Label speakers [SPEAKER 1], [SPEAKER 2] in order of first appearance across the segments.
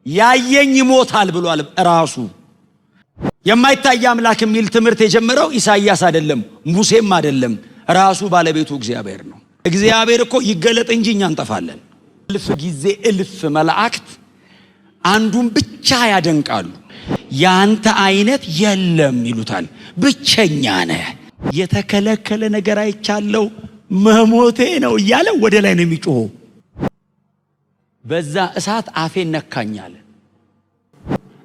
[SPEAKER 1] ያየኝ ይሞታል ብሏል ራሱ። የማይታይ አምላክ የሚል ትምህርት የጀመረው ኢሳይያስ አይደለም፣ ሙሴም አይደለም፣ ራሱ ባለቤቱ እግዚአብሔር ነው። እግዚአብሔር እኮ ይገለጥ እንጂ እኛ እንጠፋለን። እልፍ ጊዜ እልፍ መላእክት አንዱን ብቻ ያደንቃሉ። ያንተ አይነት የለም ይሉታል። ብቸኛ ነህ። የተከለከለ ነገር አይቻለው መሞቴ ነው እያለ ወደ ላይ ነው የሚጮኸው። በዛ እሳት አፌን ነካኛለ።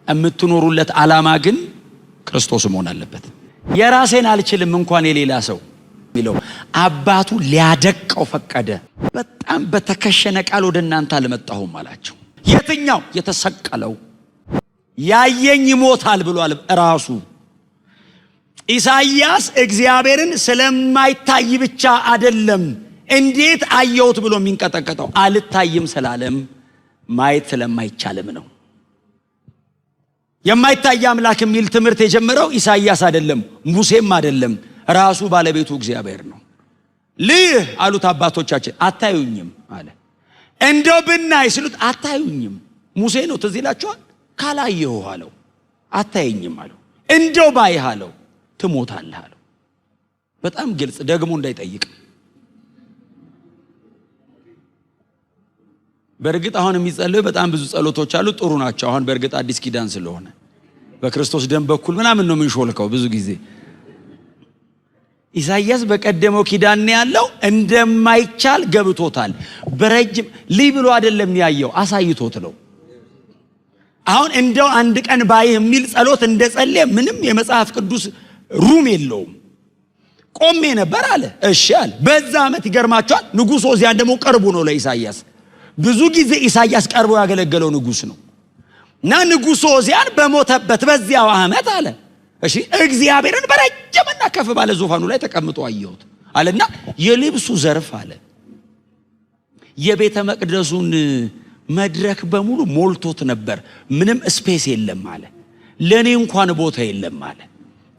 [SPEAKER 1] የምትኖሩለት ዓላማ ግን ክርስቶስ መሆን አለበት። የራሴን አልችልም እንኳን የሌላ ሰው ሚለው አባቱ ሊያደቀው ፈቀደ። በጣም በተከሸነ ቃል ወደ እናንተ አልመጣሁም አላቸው። የትኛው? የተሰቀለው። ያየኝ ይሞታል ብሏል ራሱ። ኢሳይያስ እግዚአብሔርን ስለማይታይ ብቻ አይደለም እንዴት አየሁት ብሎ የሚንቀጠቀጠው፣ አልታይም ስላለም ማየት ስለማይቻልም ነው። የማይታይ አምላክ የሚል ትምህርት የጀመረው ኢሳይያስ አይደለም፣ ሙሴም አይደለም፣ ራሱ ባለቤቱ እግዚአብሔር ነው። ልህ አሉት አባቶቻችን። አታዩኝም አለ። እንደው ብናይ ሲሉት አታዩኝም። ሙሴ ነው ትዝ ይላችኋል። ካላየሁ አለው አታየኝም አለው። እንደው ባይህ አለው ትሞታለህ አለው። በጣም ግልጽ፣ ደግሞ እንዳይጠይቅ። በእርግጥ አሁን የሚጸልዩ በጣም ብዙ ጸሎቶች አሉ፣ ጥሩ ናቸው። አሁን በእርግጥ አዲስ ኪዳን ስለሆነ በክርስቶስ ደም በኩል ምናምን ነው የምንሾልከው ብዙ ጊዜ። ኢሳይያስ በቀደመው ኪዳን ያለው እንደማይቻል ገብቶታል። በረጅም ልይ ብሎ አይደለም ያየው፣ አሳይቶት ነው። አሁን እንደው አንድ ቀን ባይህ የሚል ጸሎት እንደጸለየ ምንም የመጽሐፍ ቅዱስ ሩም የለውም። ቆሜ ነበር አለ። እሺ አለ። በዛ ዓመት ይገርማቸዋል፣ ንጉሥ ዖዝያን ደግሞ ቀርቡ ነው ለኢሳይያስ። ብዙ ጊዜ ኢሳይያስ ቀርቦ ያገለገለው ንጉሥ ነው። እና ንጉሥ ዖዝያን በሞተበት በዚያው ዓመት አለ እሺ እግዚአብሔርን በረጅምና ከፍ ባለ ዙፋኑ ላይ ተቀምጦ አየሁት አለና የልብሱ ዘርፍ አለ የቤተ መቅደሱን መድረክ በሙሉ ሞልቶት ነበር። ምንም ስፔስ የለም አለ። ለኔ እንኳን ቦታ የለም አለ።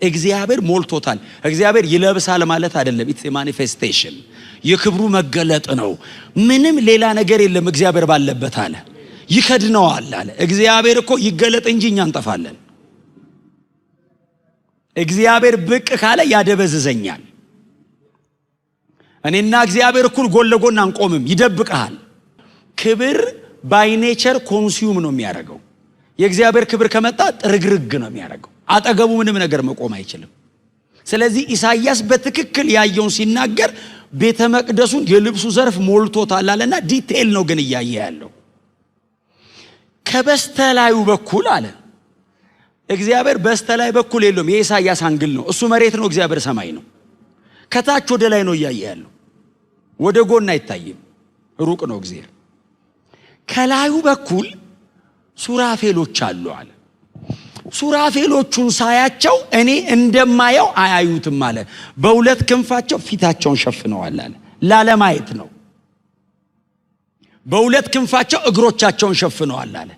[SPEAKER 1] እግዚአብሔር ሞልቶታል። እግዚአብሔር ይለብሳል ማለት አይደለም። ኢትስ ማኒፌስቴሽን፣ የክብሩ መገለጥ ነው። ምንም ሌላ ነገር የለም እግዚአብሔር ባለበት አለ። ይከድነዋል አለ። እግዚአብሔር እኮ ይገለጥ እንጂ እኛ እንጠፋለን። እግዚአብሔር ብቅ ካለ ያደበዝዘኛል። እኔና እግዚአብሔር እኩል ጎን ለጎን አንቆምም፣ ይደብቃል። ክብር ባይ ኔቸር ኮንሱም ነው የሚያደርገው። የእግዚአብሔር ክብር ከመጣ ጥርግርግ ነው የሚያደርገው። አጠገቡ ምንም ነገር መቆም አይችልም። ስለዚህ ኢሳይያስ በትክክል ያየውን ሲናገር ቤተ መቅደሱን የልብሱ ዘርፍ ሞልቶታል አለና ዲቴል ነው ግን እያየ ያለው። ከበስተላዩ በኩል አለ እግዚአብሔር በስተላይ በኩል የለውም። የኢሳይያስ አንግል ነው። እሱ መሬት ነው፣ እግዚአብሔር ሰማይ ነው። ከታች ወደ ላይ ነው እያየ ያለው። ወደ ጎን አይታይም፣ ሩቅ ነው እግዚአብሔር። ከላዩ በኩል ሱራፌሎች አሉ አለ። ሱራፌሎቹን ሳያቸው እኔ እንደማየው አያዩትም አለ። በሁለት ክንፋቸው ፊታቸውን ሸፍነዋል አለ። ላለማየት ነው። በሁለት ክንፋቸው እግሮቻቸውን ሸፍነዋል አለ።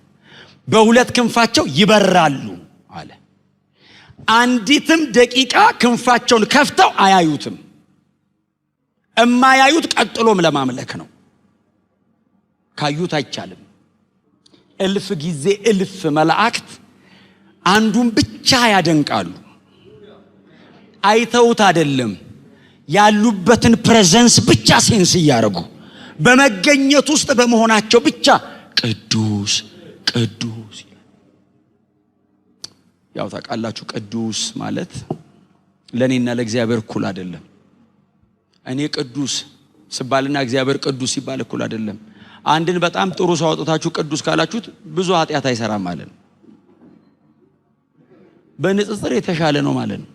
[SPEAKER 1] በሁለት ክንፋቸው ይበራሉ አለ። አንዲትም ደቂቃ ክንፋቸውን ከፍተው አያዩትም። እማያዩት ቀጥሎም ለማምለክ ነው። ካዩት አይቻልም። እልፍ ጊዜ እልፍ መላእክት አንዱን ብቻ ያደንቃሉ። አይተውት አይደለም፣ ያሉበትን ፕሬዘንስ ብቻ ሴንስ እያደረጉ በመገኘት ውስጥ በመሆናቸው ብቻ ቅዱስ ቅዱስ። ያው ታውቃላችሁ ቅዱስ ማለት ለኔና ለእግዚአብሔር እኩል አይደለም። እኔ ቅዱስ ሲባልና እግዚአብሔር ቅዱስ ሲባል እኩል አይደለም። አንድን በጣም ጥሩ ሰው አውጥታችሁ ቅዱስ ካላችሁት ብዙ ኃጢአት አይሰራም ማለት ነው። በንጽጽር የተሻለ ነው ማለት ነው።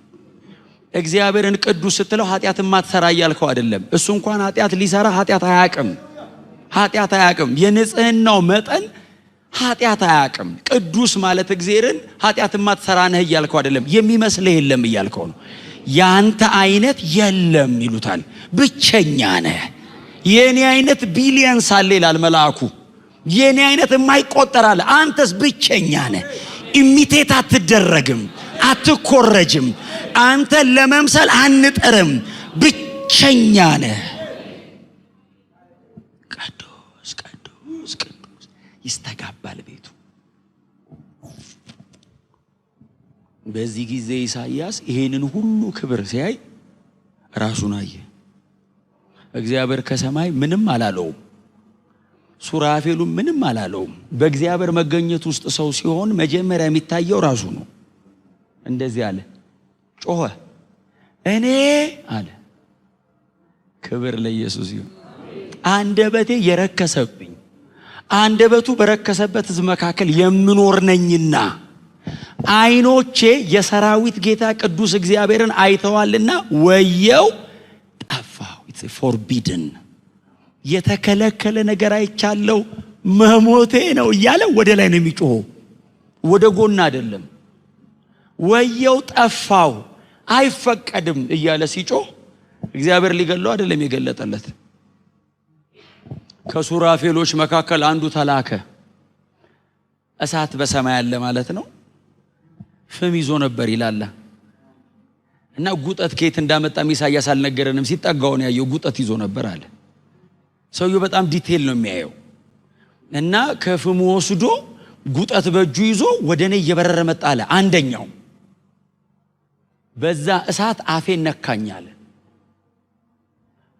[SPEAKER 1] እግዚአብሔርን ቅዱስ ስትለው ኃጢአት ማትሰራ እያልከው አይደለም። እሱ እንኳን ኃጢአት ሊሰራ ኃጢአት አያውቅም። የንጽህናው መጠን ኃጢአት አያውቅም። ቅዱስ ማለት እግዚአብሔርን ኃጢአት ማትሰራ ነህ እያልከው አይደለም። የሚመስልህ የለም እያልከው ነው። ያንተ አይነት የለም ይሉታል። ብቸኛ ነህ። የኔ አይነት ቢሊየንስ አለ ይላል መልአኩ። የኔ አይነት የማይቆጠር አለ። አንተስ ብቸኛ ነህ። ኢሚቴት አትደረግም፣ አትኮረጅም። አንተ ለመምሰል አንጥርም። ብቸኛ ነህ። ቅዱስ ቅዱስ ቅዱስ ይስተጋባል ቤቱ። በዚህ ጊዜ ኢሳይያስ ይሄንን ሁሉ ክብር ሲያይ ራሱን አየ። እግዚአብሔር ከሰማይ ምንም አላለውም፣ ሱራፌሉ ምንም አላለውም። በእግዚአብሔር መገኘት ውስጥ ሰው ሲሆን መጀመሪያ የሚታየው ራሱ ነው። እንደዚህ አለ፣ ጮኸ፣ እኔ አለ። ክብር ለኢየሱስ ይሁን። አንደበቴ የረከሰብኝ አንደበቱ በረከሰበት ሕዝብ መካከል የምኖር ነኝና ዓይኖቼ የሰራዊት ጌታ ቅዱስ እግዚአብሔርን አይተዋልና ወየው ጠፋው። ኢትስ ፎርቢድን የተከለከለ ነገር አይቻለው፣ መሞቴ ነው እያለ ወደ ላይ ነው የሚጮኸው፣ ወደ ጎን አይደለም። ወየው ጠፋው አይፈቀድም እያለ ሲጮህ እግዚአብሔር ሊገለው አይደለም የገለጠለት። ከሱራፌሎች መካከል አንዱ ተላከ። እሳት በሰማይ አለ ማለት ነው። ፍም ይዞ ነበር ይላል እና ጉጠት ከየት እንዳመጣም ኢሳይያስ አልነገረንም። ሲጠጋውን ያየው ጉጠት ይዞ ነበር አለ። ሰውየው በጣም ዲቴል ነው የሚያየው እና ከፍሙ ወስዶ ጉጠት በእጁ ይዞ ወደኔ እየበረረ መጣ አለ። አንደኛው በዛ እሳት አፌን ነካኝ አለ።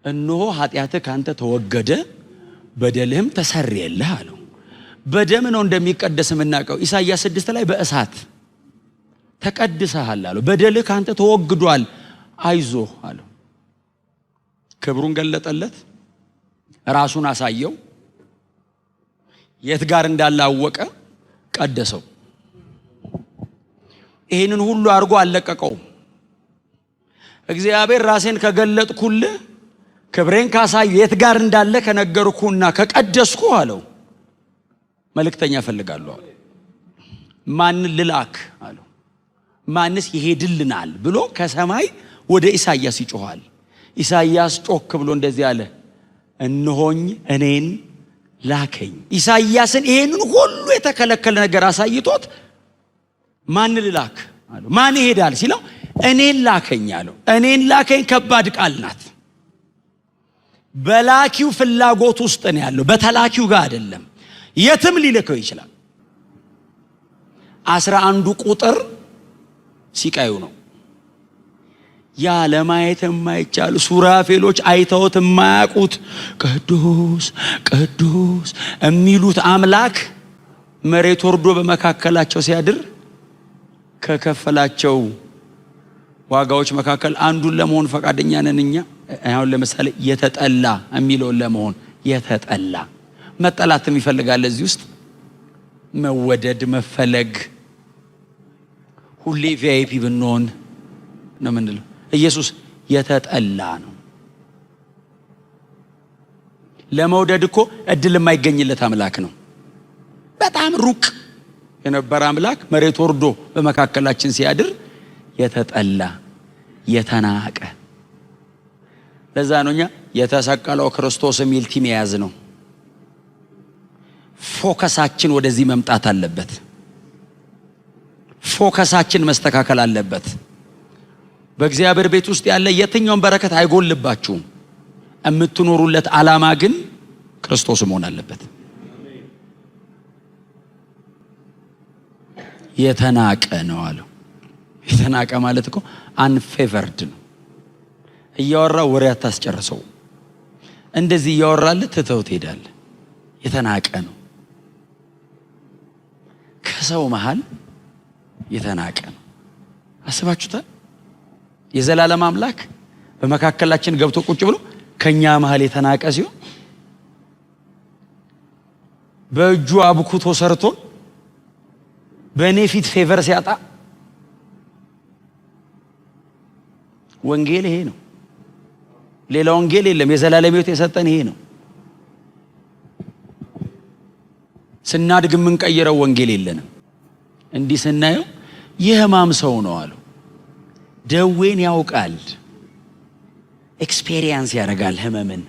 [SPEAKER 1] እነሆ ኃጢአትህ ካንተ ተወገደ፣ በደልህም ተሰረየልህ አለው። በደም ነው እንደሚቀደስ የምናውቀው። ኢሳይያስ 6 ላይ በእሳት ተቀድሰሃል አለው። በደልህ ካንተ ተወግዷል፣ አይዞህ አለው። ክብሩን ገለጠለት፣ ራሱን አሳየው፣ የት ጋር እንዳላወቀ ቀደሰው። ይህንን ሁሉ አድርጎ አልለቀቀውም። እግዚአብሔር ራሴን ከገለጥኩልህ ክብሬን ካሳዩ የት ጋር እንዳለ ከነገርኩና ከቀደስኩ አለው መልእክተኛ ፈልጋለሁ አለ። ማን ልላክ አለው። ማንስ ይሄድልናል ብሎ ከሰማይ ወደ ኢሳይያስ ይጮሃል። ኢሳይያስ ጮክ ብሎ እንደዚህ አለ፣ እነሆኝ እኔን ላከኝ። ኢሳይያስን ይሄንን ሁሉ የተከለከለ ነገር አሳይቶት ማን ልላክ አለው። ማን ይሄዳል ሲለው እኔን ላከኝ አለው። እኔን ላከኝ ከባድ ቃል ናት። በላኪው ፍላጎት ውስጥ ነው ያለው፣ በተላኪው ጋር አይደለም። የትም ሊልከው ይችላል። 11 ቁጥር ሲቃዩ ነው። ያ ለማየት የማይቻል ሱራፌሎች አይተውት የማያውቁት ቅዱስ ቅዱስ የሚሉት አምላክ መሬት ወርዶ በመካከላቸው ሲያድር ከከፈላቸው ዋጋዎች መካከል አንዱን ለመሆን ፈቃደኛ ነን እኛ። አሁን ለምሳሌ የተጠላ የሚለውን ለመሆን የተጠላ መጠላትም ይፈልጋል። እዚህ ውስጥ መወደድ መፈለግ፣ ሁሌ ቪአይፒ ብንሆን ነው ምንለው። ኢየሱስ የተጠላ ነው። ለመውደድ እኮ እድል የማይገኝለት አምላክ ነው። በጣም ሩቅ የነበረ አምላክ መሬት ወርዶ በመካከላችን ሲያድር የተጠላ የተናቀ። ለዛ ነው እኛ የተሰቀለው ክርስቶስ የሚል ቲም የያዝ ነው። ፎከሳችን ወደዚህ መምጣት አለበት። ፎከሳችን መስተካከል አለበት። በእግዚአብሔር ቤት ውስጥ ያለ የትኛውን በረከት አይጎልባችሁም። የምትኖሩለት ዓላማ ግን ክርስቶስ መሆን አለበት። የተናቀ ነው አለው። የተናቀ ማለት እኮ አንፌቨርድ ነው። እያወራ ወሬ አታስጨርሰው። እንደዚህ እያወራልህ ትተው ትሄዳለህ። የተናቀ ነው። ከሰው መሃል የተናቀ ነው። አስባችሁታል? የዘላለም አምላክ በመካከላችን ገብቶ ቁጭ ብሎ ከኛ መሃል የተናቀ ሲሆን በእጁ አብኩቶ ሰርቶ በእኔ ፊት ፌቨር ሲያጣ ወንጌል ይሄ ነው። ሌላ ወንጌል የለም። የዘላለም ሕይወት የሰጠን ይሄ ነው። ስናድግ የምንቀይረው ወንጌል የለንም። እንዲህ ስናየው የሕማም ሰው ነው አለው። ደዌን ያውቃል፣ ኤክስፔሪየንስ ያደርጋል። ሕመምን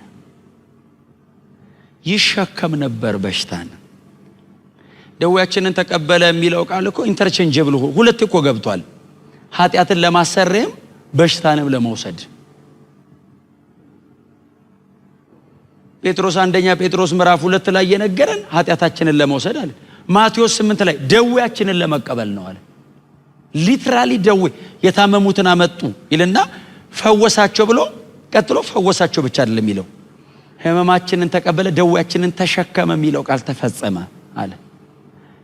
[SPEAKER 1] ይሸከም ነበር በሽታን። ደዌያችንን ተቀበለ የሚለው ቃል እኮ ኢንተርቼንጀብል ሁለት እኮ ገብቷል። ኃጢአትን ለማሰረም በሽታንም ለመውሰድ። ጴጥሮስ አንደኛ ጴጥሮስ ምዕራፍ 2 ላይ የነገረን ኃጢአታችንን ለመውሰድ አለ። ማቴዎስ 8 ላይ ደዌያችንን ለመቀበል ነው አለ። ሊትራሊ ደዌ የታመሙትን አመጡ ይልና ፈወሳቸው ብሎ ቀጥሎ ፈወሳቸው ብቻ አይደለም የሚለው ህመማችንን ተቀበለ ደዌያችንን ተሸከመ የሚለው ቃል ተፈጸመ አለ።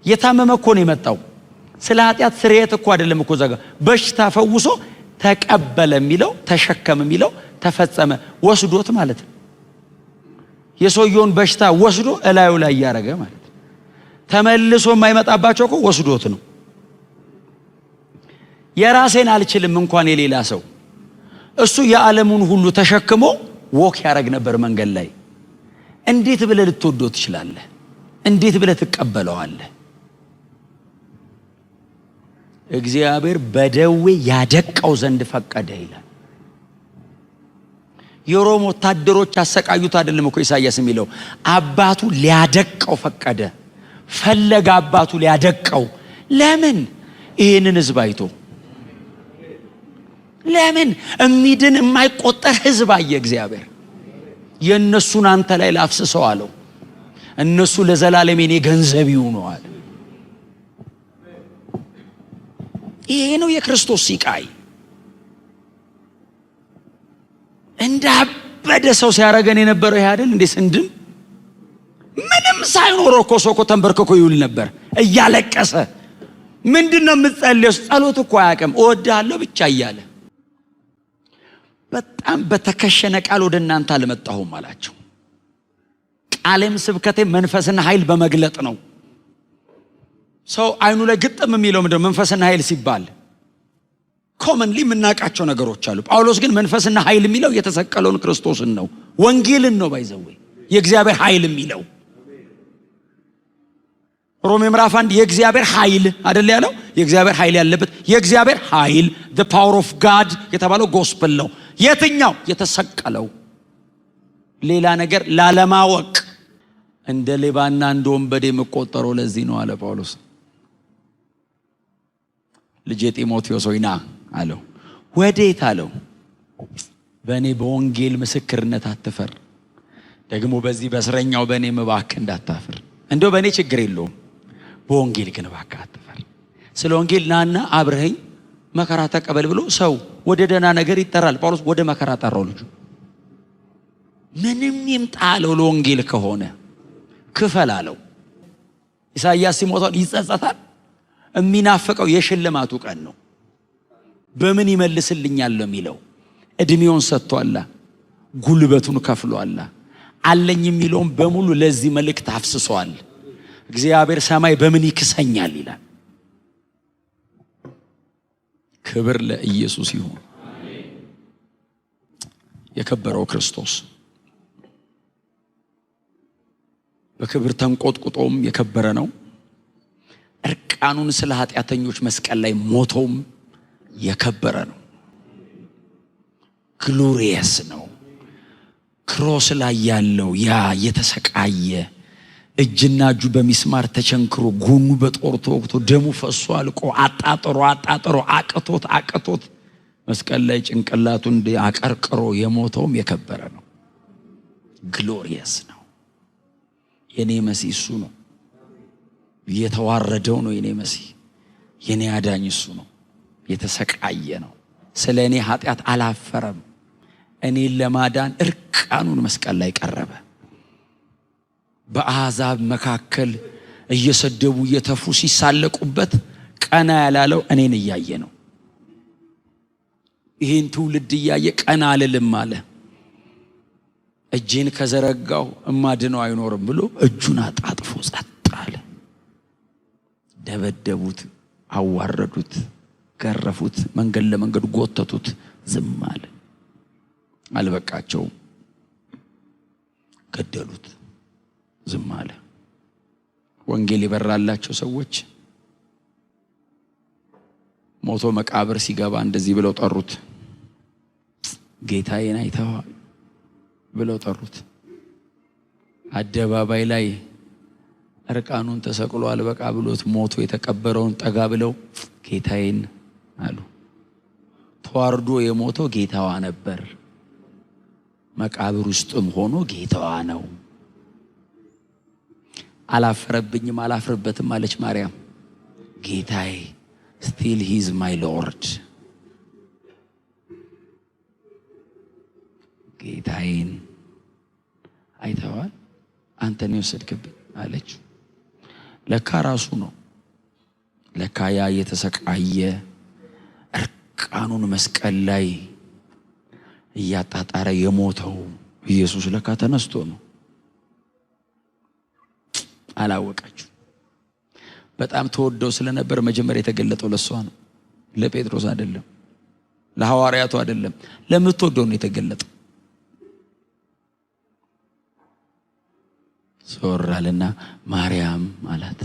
[SPEAKER 1] የታመመ እኮ ነው የመጣው። ስለ ኃጢአት ስርየት እኮ አይደለም እኮ ዘጋ በሽታ ፈውሶ ተቀበለ የሚለው ተሸከመ የሚለው ተፈጸመ ወስዶት ማለት ነው። የሰውየውን በሽታ ወስዶ እላዩ ላይ ያረገ ማለት ነው። ተመልሶ የማይመጣባቸው እኮ ወስዶት ነው። የራሴን አልችልም እንኳን የሌላ ሰው እሱ የዓለሙን ሁሉ ተሸክሞ ወክ ያረግ ነበር መንገድ ላይ። እንዴት ብለህ ልትወደው ትችላለህ? እንዴት ብለህ ትቀበለዋለህ? እግዚአብሔር በደዌ ያደቀው ዘንድ ፈቀደ ይላል። የሮም ወታደሮች ያሰቃዩት አይደለም እኮ ኢሳይያስ የሚለው አባቱ ሊያደቀው ፈቀደ። ፈለገ አባቱ ሊያደቀው። ለምን? ይሄንን ህዝብ አይቶ። ለምን? እሚድን የማይቆጠር ህዝብ አየ እግዚአብሔር። የነሱን አንተ ላይ ላፍስሰው አለው። እነሱ ለዘላለም የኔ ገንዘብ ይሁኑ አለ። ይሄ ነው የክርስቶስ ሲቃይ። እንዳበደ ሰው ሲያረገን የነበረው ይሄ አይደል እንዴ? ስንድን ምንም ሳይኖረው እኮ ሰው እኮ ተንበርክኮ ይውል ነበር እያለቀሰ። ምንድነው የምትጸልየው? ጸሎት እኮ አያውቅም። እወድሃለሁ ብቻ እያለ በጣም በተከሸነ ቃል ወደ እናንተ አልመጣሁም አላቸው። ቃሌም ስብከቴ መንፈስና ኃይል በመግለጥ ነው። ሰው አይኑ ላይ ግጥም የሚለው ምንድነው? መንፈስና ኃይል ሲባል ኮመንሊ የምናውቃቸው ነገሮች አሉ። ጳውሎስ ግን መንፈስና ኃይል የሚለው የተሰቀለውን ክርስቶስን ነው፣ ወንጌልን ነው። ባይዘው የእግዚአብሔር ኃይል የሚለው ሮሜ ምዕራፍ 1 የእግዚአብሔር ኃይል አይደል ያለው? የእግዚአብሔር ኃይል ያለበት የእግዚአብሔር ኃይል the power of God የተባለው ጎስፐል ነው። የትኛው? የተሰቀለው። ሌላ ነገር ላለማወቅ እንደ ሌባና እንደ ወንበዴ የምቆጠረው ለዚህ ነው አለ ጳውሎስ። ልጄ ጢሞቴዎስ ሆይ ና አለው። ወዴት አለው? በእኔ በወንጌል ምስክርነት አትፈር፣ ደግሞ በዚህ በእስረኛው በእኔ እባክህ እንዳታፍር። እንደው በእኔ ችግር የለውም፣ በወንጌል ግን እባክህ አትፈር። ስለ ወንጌል ናና አብረኸኝ መከራ ተቀበል ብሎ ሰው ወደ ደህና ነገር ይጠራል። ጳውሎስ ወደ መከራ ጠራው ልጁ። ምንም ይምጣ አለው። ለወንጌል ከሆነ ክፈል አለው። ኢሳይያስ ሲሞት ይጸጸታል። የሚናፈቀው የሽልማቱ ቀን ነው። በምን ይመልስልኛል የሚለው እድሜውን ሰጥቷል፣ ጉልበቱን ከፍሏል። አለኝ የሚለውን በሙሉ ለዚህ መልእክት አፍስሷል። እግዚአብሔር ሰማይ በምን ይክሰኛል ይላል። ክብር ለኢየሱስ ይሁን። የከበረው ክርስቶስ በክብር ተንቆጥቁጦም የከበረ ነው። እርቃኑን ስለ ኃጢአተኞች መስቀል ላይ ሞቶም የከበረ ነው። ግሎሪየስ ነው። ክሮስ ላይ ያለው ያ የተሰቃየ እጅና እጁ በሚስማር ተቸንክሮ ጎኑ በጦር ተወግቶ ደሙ ፈሶ አልቆ አጣጥሮ አቅቶት መስቀል ላይ ጭንቅላቱን አቀርቅሮ የሞተውም የከበረ ነው። ግሎሪየስ ነው። የኔ መሲህ እሱ ነው። የተዋረደው ነው የኔ መሲህ። የኔ አዳኝ እሱ ነው። የተሰቃየ ነው። ስለ እኔ ኃጢአት አላፈረም። እኔን ለማዳን እርቃኑን መስቀል ላይ ቀረበ። በአሕዛብ መካከል እየሰደቡ እየተፉ ሲሳለቁበት ቀና ያላለው እኔን እያየ ነው። ይህን ትውልድ እያየ ቀና አልልም አለ። እጄን ከዘረጋው እማድነው አይኖርም ብሎ እጁን አጣጥፎ ጸጥ አለ። ደበደቡት፣ አዋረዱት፣ ገረፉት፣ መንገድ ለመንገድ ጎተቱት፣ ዝም አለ። አልበቃቸውም፣ ገደሉት፣ ዝም አለ። ወንጌል የበራላቸው ሰዎች ሞቶ መቃብር ሲገባ እንደዚህ ብለው ጠሩት። ጌታዬን አይተኸዋል ብለው ጠሩት። አደባባይ ላይ እርቃኑን ተሰቅሎ አልበቃ ብሎት ሞቶ የተቀበረውን ጠጋ ብለው ጌታዬን አሉ። ተዋርዶ የሞተው ጌታዋ ነበር። መቃብር ውስጥም ሆኖ ጌታዋ ነው። አላፈረብኝም አላፍርበትም አለች ማርያም። ጌታዬ still he is my Lord. ጌታዬን አይተዋል? አንተን የወሰድክብኝ አለች። ለካ ራሱ ነው። ለካ ያ የተሰቃየ እርቃኑን መስቀል ላይ እያጣጣረ የሞተው ኢየሱስ ለካ ተነስቶ ነው። አላወቃችሁ። በጣም ተወደው ስለነበር መጀመሪያ የተገለጠው ለሷ ነው፣ ለጴጥሮስ አይደለም፣ ለሐዋርያቱ አይደለም፣ ለምትወደው ነው የተገለጠው። ሶራልና ማርያም አላት።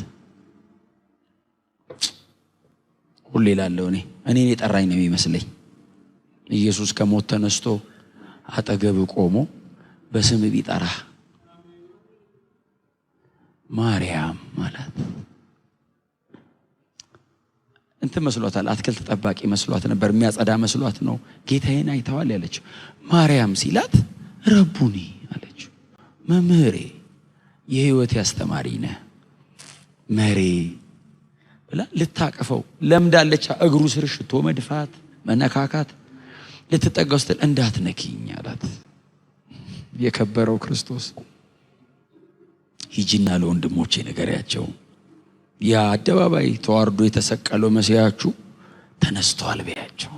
[SPEAKER 1] ሁሌ ላለው እኔን የጠራኝ ነው የሚመስለኝ። ኢየሱስ ከሞት ተነስቶ አጠገብ ቆሞ በስም ቢጠራ ማርያም ማለት እንትን መስሏታል። አትክልት ጠባቂ መስሏት ነበር፣ የሚያጸዳ መስሏት ነው። ጌታዬን አይተዋል ያለችው። ማርያም ሲላት ረቡኒ አለችው። መምህሬ፣ የህይወት ያስተማሪ ነህ፣ መሬ ብላ ልታቀፈው ለምዳለች። እግሩ ስር ሽቶ መድፋት፣ መነካካት። ልትጠጋው ስትል እንዳትነኪኝ አላት። የከበረው ክርስቶስ ሂጂና ለወንድሞቼ ንገሪያቸው፣ ያ አደባባይ ተዋርዶ የተሰቀለው መሲያችሁ ተነስቷል በያቸው።